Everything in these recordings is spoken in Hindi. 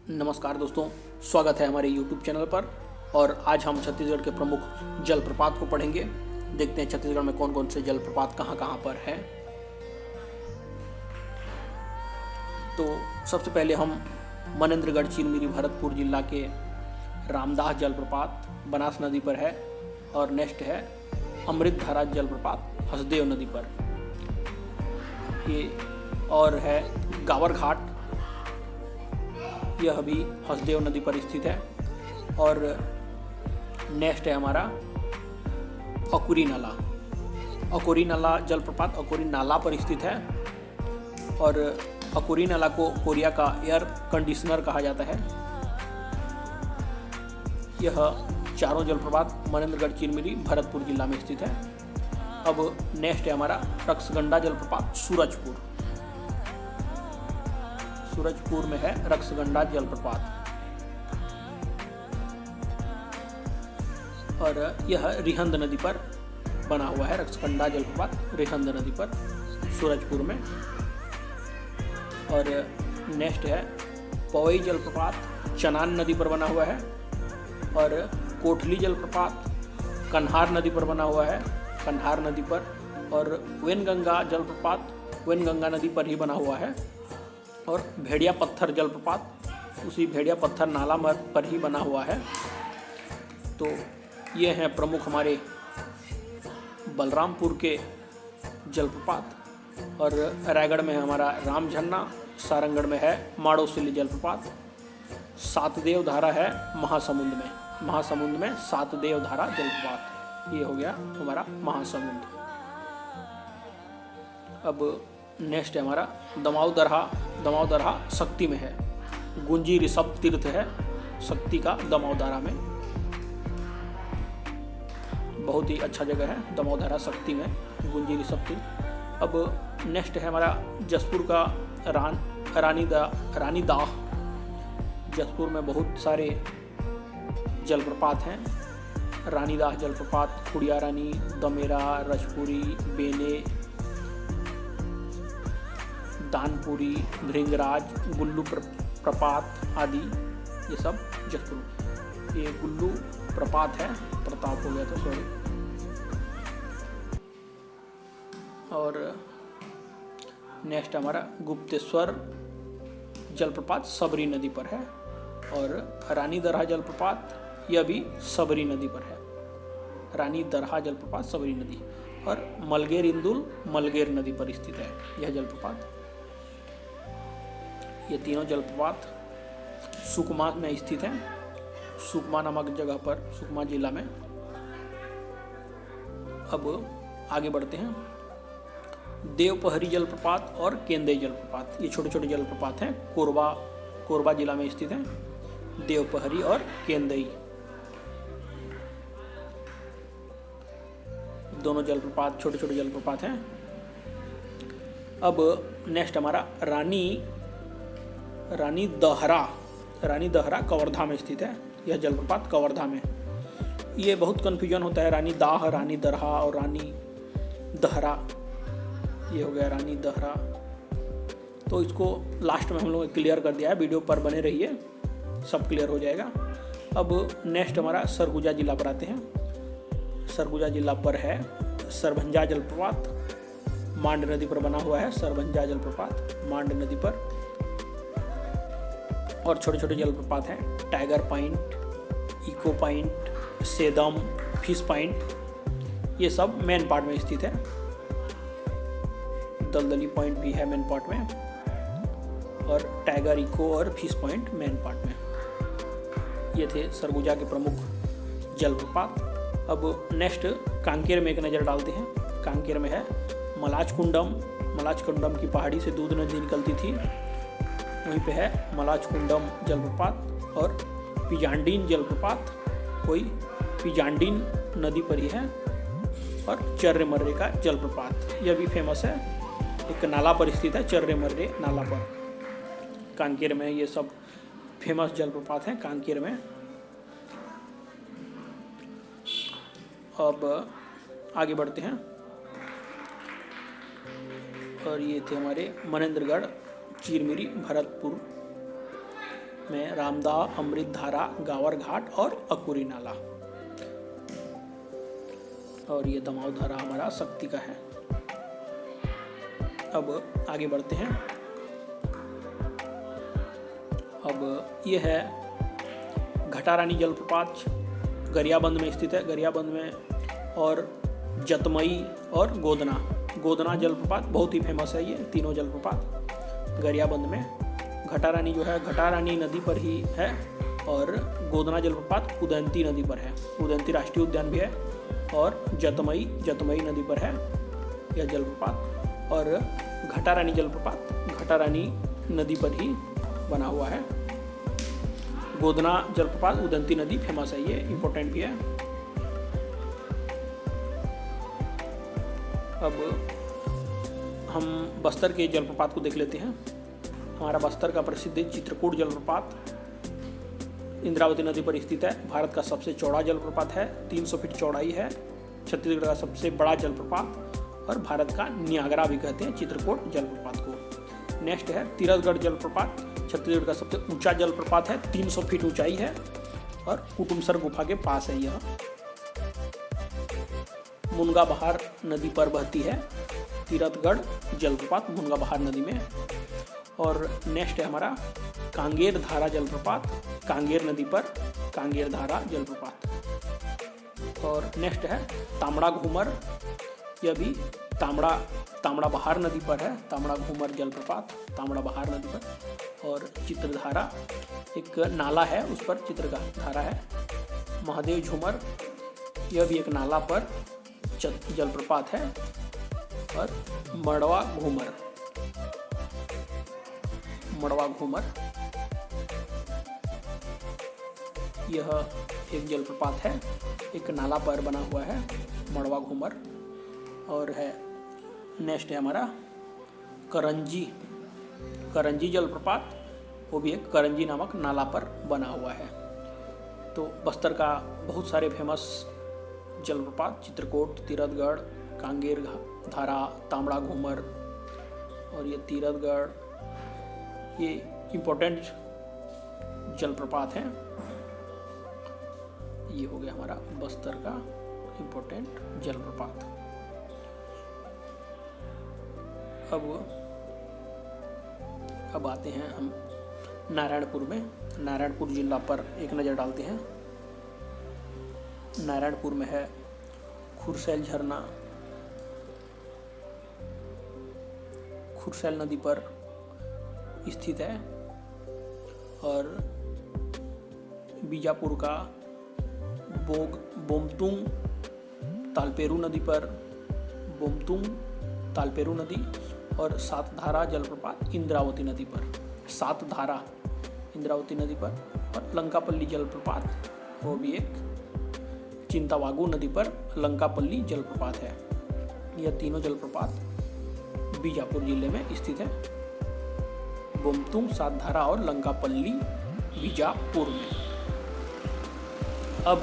नमस्कार दोस्तों, स्वागत है हमारे YouTube चैनल पर। और आज हम छत्तीसगढ़ के प्रमुख जलप्रपात को पढ़ेंगे। देखते हैं छत्तीसगढ़ में कौन कौन से जलप्रपात कहाँ कहाँ पर हैं। तो सबसे पहले हम मनेन्द्रगढ़ चिरमिरी भरतपुर जिला के रामदास जलप्रपात बनास नदी पर है। और नेक्स्ट है अमृतधारा जलप्रपात हसदेव नदी पर। ये और है गावर घाट, यह भी हसदेव नदी पर स्थित है। और नेक्स्ट है हमारा अकुरी नाला। अकुरी नाला जलप्रपात अकुरी नाला पर स्थित है। और अकुरी नाला को कोरिया का एयर कंडीशनर कहा जाता है। यह चारों जलप्रपात मनेन्द्रगढ़ चिरमिरी भरतपुर जिला में स्थित है। अब नेक्स्ट है हमारा रक्सगंडा जलप्रपात सूरजपुर में है रक्सगंडा जलप्रपात। और यह रिहंद नदी पर बना हुआ है। रक्सगंडा जलप्रपात रिहंद नदी पर सूरजपुर में। और नेक्स्ट है पवई जलप्रपात चनान नदी पर बना हुआ है। और कोठली जलप्रपात कन्हार नदी पर बना हुआ है, कन्हार नदी पर। और वेनगंगा जलप्रपात वेनगंगा नदी पर ही बना हुआ है। और भेड़िया पत्थर जलप्रपात उसी भेड़िया पत्थर नाला पर ही बना हुआ है। तो ये हैं प्रमुख हमारे बलरामपुर के जलप्रपात। और रायगढ़ में है हमारा राम झरना, सारंगढ़ में है माड़ोसिल्ली जलप्रपात, सातदेव धारा है महासमुंद में सातदेव धारा जलप्रपात। ये हो गया हमारा महासमुंद। अब नेक्स्ट है हमारा दमाव दरहा शक्ति में है। गुंजी ऋषभ तीर्थ है शक्ति का दमाव दरहा में। बहुत ही अच्छा जगह है दमाव दरहा शक्ति में गुंजी ऋषभ तीर्थ। अब नेक्स्ट है हमारा जसपुर का रानीदाह। जसपुर में बहुत सारे जलप्रपात हैं। रानीदाह जलप्रपात, खुड़िया रानी, दमेरा, रजपुरी, बेने, दानपुरी, भृंगराज, गुल्लू प्रपात आदि, ये सब जसपुर। ये गुल्लू प्रपात है, प्रताप हो गया था सॉरी। और नेक्स्ट हमारा गुप्तेश्वर जलप्रपात सबरी नदी पर है। और रानी दरहा जलप्रपात यह भी सबरी नदी पर है। रानी दरहा जलप्रपात सबरी नदी। और मलगेर इंदुल मलगेर नदी पर स्थित है यह जलप्रपात। ये तीनों जलप्रपात सुकमा में स्थित हैं, सुकमा नामक जगह पर, सुकमा जिला में। अब आगे बढ़ते हैं। देवपहरी जलप्रपात और केंदई जलप्रपात, ये छोटे छोटे जलप्रपात हैं, कोरबा जिला में स्थित हैं। देवपहरी और केंदई दोनों जलप्रपात छोटे छोटे जलप्रपात हैं। अब नेक्स्ट हमारा रानी दहरा कवर्धा में स्थित है। यह जलप्रपात कवर्धा में। ये बहुत कन्फ्यूजन होता है, रानी दाह, रानी दरहा और रानी दहरा। ये हो गया रानी दहरा। तो इसको लास्ट में हम लोगों ने क्लियर कर दिया है, वीडियो पर बने रहिए, सब क्लियर हो जाएगा। अब नेक्स्ट हमारा सरगुजा जिला पर आते हैं। सरगुजा जिला पर है सरभंजा जलप्रपात, मांड नदी पर बना हुआ है सरभंजा जलप्रपात मांड नदी पर। और छोटे छोटे जलप्रपात हैं टाइगर पॉइंट, इको पॉइंट, सेदम, फिश पॉइंट, ये सब मेन पार्ट में स्थित है। दलदली पॉइंट भी है मेन पार्ट में। और टाइगर, इको और फिश पॉइंट मेन पार्ट में। ये थे सरगुजा के प्रमुख जलप्रपात। अब नेक्स्ट कांकेर में एक नज़र डालते हैं। कांकेर में है मलाच कुंडम की पहाड़ी से दूध नदी निकलती थी, वहीं पे है मलाच कुंडम जलप्रपात। और पिजांडीन जलप्रपात कोई पिजांडीन नदी पर ही है। और चर्रे मर्रे का जलप्रपात यह भी फेमस है, एक नाला पर स्थित है, चर्रे मर्रे नाला पर कांकेर में। ये सब फेमस जलप्रपात हैं कांकेर में। अब आगे बढ़ते हैं। और ये थे हमारे मनेन्द्रगढ़ चिरमिरी भरतपुर में रामदा, अमृतधारा, गावर घाट और अकुरी नाला। और ये दमाव धारा हमारा शक्ति का है। अब आगे बढ़ते हैं। अब ये है घटारानी जलप्रपात, गरियाबंद में स्थित है। गरियाबंद में और जतमई और गोदना जलप्रपात बहुत ही फेमस है। ये तीनों जलप्रपात गरियाबंद में। घटारानी जो है घटारानी नदी पर ही है और गोदना जलप्रपात उदयंती नदी पर है। उदयंती राष्ट्रीय उद्यान भी है और जतमई नदी पर है यह जलप्रपात। और घटारानी जलप्रपात घटारानी नदी पर ही बना हुआ है। गोदना जलप्रपात उदयंती नदी फेमस है, ये इम्पोर्टेंट भी है। अब हम बस्तर के जलप्रपात को देख लेते हैं। हमारा बस्तर का प्रसिद्ध चित्रकूट जलप्रपात इंद्रावती नदी पर स्थित है। भारत का सबसे चौड़ा जलप्रपात है, 300 फीट चौड़ाई है। छत्तीसगढ़ का सबसे बड़ा जलप्रपात और भारत का नियाग्रा भी कहते हैं चित्रकूट जलप्रपात को। नेक्स्ट है तीरथगढ़ जलप्रपात, छत्तीसगढ़ का सबसे ऊंचा जलप्रपात है, 300 फीट ऊंचाई है और कुटुमसर गुफा के पास है यह। मुनगा बहार नदी पर बहती है तीरथगढ़ जलप्रपात, मुनगा बहार नदी में। और नेक्स्ट है हमारा कांगेर धारा जलप्रपात, कांगेर नदी पर कांगेर धारा जलप्रपात। और नेक्स्ट है तामड़ा घूमर, यह भी तामड़ा बहार नदी पर है। तामड़ा घूमर जलप्रपात तामड़ा बहार नदी पर। और चित्रधारा एक नाला है, उस पर चित्रधारा है। महादेव झूमर, यह भी एक नाला पर जलप्रपात है। और मड़वा घूमर यह एक जलप्रपात है, एक नाला पर बना हुआ है मड़वा घूमर। और है नेक्स्ट है हमारा करंजी जलप्रपात, वो भी एक करंजी नामक नाला पर बना हुआ है। तो बस्तर का बहुत सारे फेमस जलप्रपात चित्रकूट, तीरथगढ़, कांगेर धारा, तामड़ा घूमर और ये तीरथगढ़, ये इम्पोर्टेंट जलप्रपात हैं। ये हो गया हमारा बस्तर का इम्पोर्टेंट जलप्रपात। अब आते हैं हम नारायणपुर में। नारायणपुर जिला पर एक नज़र डालते हैं। नारायणपुर में है खुरसैल झरना, खुरसैल नदी पर स्थित है। और बीजापुर का बोमतुंग तालपेरू नदी पर बोमतुंग तालपेरू नदी। और सातधारा जलप्रपात इंद्रावती नदी पर, सातधारा इंद्रावती नदी पर। और लंकापल्ली जलप्रपात, वो भी एक चिंतावागु नदी पर लंकापल्ली जलप्रपात है। यह तीनों जलप्रपात बीजापुर जिले में स्थित है, बोमतुंग, सातधारा और लंकापल्ली बीजापुर में। अब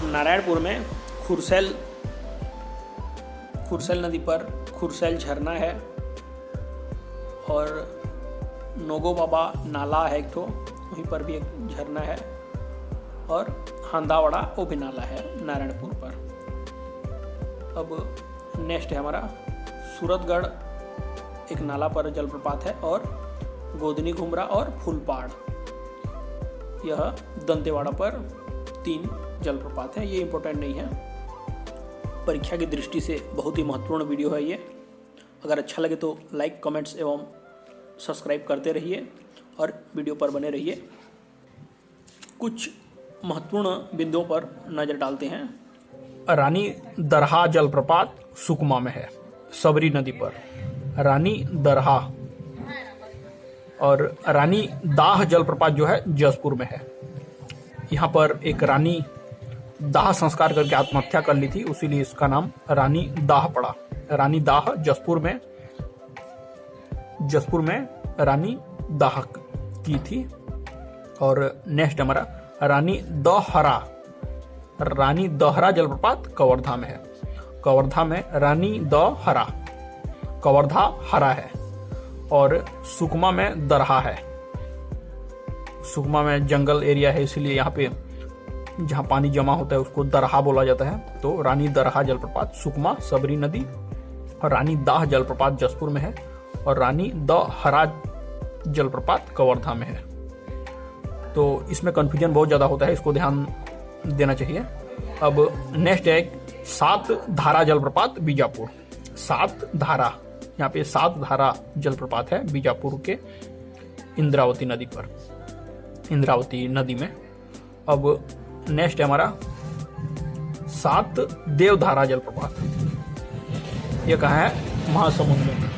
नारायणपुर में खुरसैल नदी पर खुरसैल झरना है और नोगो बाबा नाला है एक ठो, वहीं पर भी एक झरना है। और हंदावड़ा वो भी नाला है नारायणपुर पर। अब नेक्स्ट है हमारा सूरतगढ़, एक नाला पर जलप्रपात है। और गोदनी घुमरा और फूलपाड़, यह दंतेवाड़ा पर 3 जलप्रपात हैं। ये इम्पोर्टेंट नहीं है, परीक्षा की दृष्टि से बहुत ही महत्वपूर्ण वीडियो है ये। अगर अच्छा लगे तो लाइक, कमेंट्स एवं सब्सक्राइब करते रहिए और वीडियो पर बने रहिए। कुछ महत्वपूर्ण बिंदुओं पर नजर डालते हैं। रानी दरहा जलप्रपात सुकमा में है, सबरी नदी पर रानी दरहा। और रानी दाह जलप्रपात जो है जसपुर में है। यहाँ पर एक रानी दाह संस्कार करके आत्महत्या कर ली थी, उसीलिए इसका नाम रानी दाह पड़ा। रानी दाह जसपुर में रानी दाह की थी। और नेक्स्ट हमारा रानी दहरा जलप्रपात कवर्धा में है। कवर्धा में रानी दहरा, कवर्धा हरा है। और सुकमा में दरहा है। सुकमा में जंगल एरिया है, इसलिए यहाँ पे जहाँ पानी जमा होता है उसको दरहा बोला जाता है। तो रानी दरहा जलप्रपात सुकमा सबरी नदी, और रानी दाह जलप्रपात जसपुर में है, और रानी द हरा जलप्रपात कवर्धा में है। तो इसमें कंफ्यूजन बहुत ज्यादा होता है, इसको ध्यान देना चाहिए। अब नेक्स्ट है 7 धारा जलप्रपात बीजापुर। 7 धारा, यहाँ पे 7 धारा जलप्रपात है बीजापुर के इंद्रावती नदी पर, इंद्रावती नदी में। अब नेक्स्ट है हमारा 7 देवधारा जलप्रपात। ये कहाँ है? महासमुंद में।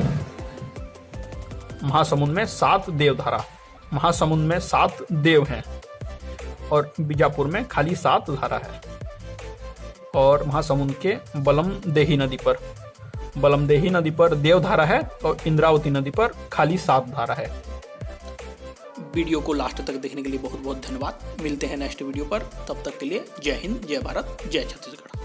महासमुंद में 7 देवधारा, महासमुंद में 7 देव हैं, और बीजापुर में खाली 7 धारा है। और महासमुंद के बलमदेही नदी पर, बलमदेही नदी पर देवधारा है, और इंद्रावती नदी पर खाली 7 धारा है। वीडियो को लास्ट तक देखने के लिए बहुत बहुत धन्यवाद। मिलते हैं नेक्स्ट वीडियो पर, तब तक के लिए जय हिंद, जय भारत, जय छत्तीसगढ़।